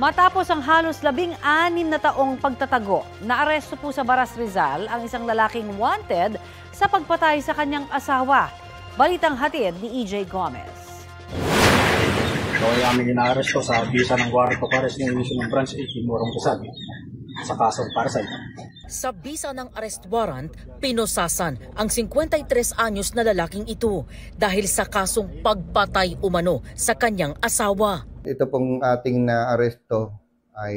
Matapos ang halos 16 na taong pagtatago, naaresto po sa Baras Rizal ang isang lalaking wanted sa pagpatay sa kanyang asawa. Balitang hatid ni EJ Gomez. So ay aming inaaresto sa bisa ng warrant of arrest ng Division ng Branch 8 Morong Rizal sa kasong parcel. Sa bisa ng arrest warrant, pinosasan ang 53 anyos na lalaking ito dahil sa kasong pagpatay umano sa kanyang asawa. Ito pong ating na-aresto ay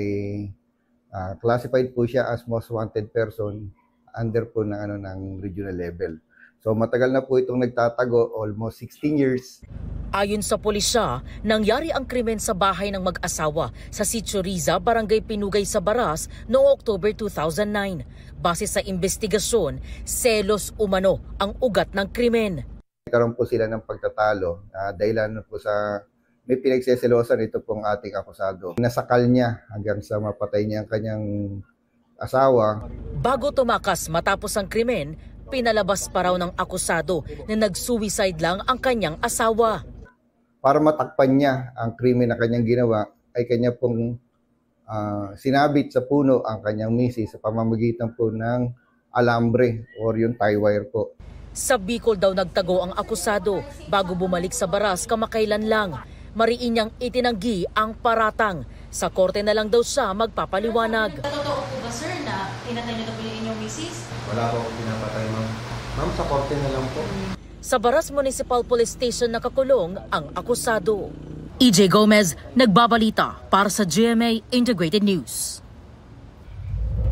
classified po siya as most wanted person under po ng regional level. So matagal na po itong nagtatago, almost 16 years. Ayon sa pulisya, nangyari ang krimen sa bahay ng mag-asawa sa Sitio Riza, Barangay Pinugay sa Baras noong October 2009. Base sa investigasyon, selos umano ang ugat ng krimen. Nagkaroon po sila ng pagtatalo dahilan po sa may pinagseselosan ito pong ating akusado. Nasakal niya hanggang sa mapatay niya ang kanyang asawa. Bago tumakas matapos ang krimen, pinalabas pa raw ng akusado na nag-suicide lang ang kanyang asawa. Para matakpan niya ang krimen na kanyang ginawa, ay kanya pong sinabit sa puno ang kanyang misis sa pamamagitan po ng alambre o yung tie wire po. Sa Bicol daw nagtago ang akusado bago bumalik sa Baras kamakailan lang. Mariin niyang itinanggi ang paratang. Sa korte na lang daw siya magpapaliwanag. Totoo po ba, sir, na pinatay niyo na po yung inyong misis? Wala po akong pinapatay, ma'am. Ma'am, sa korte na lang po. Sa Baras Municipal Police Station nakakulong ang akusado. EJ Gomez, nagbabalita para sa GMA Integrated News.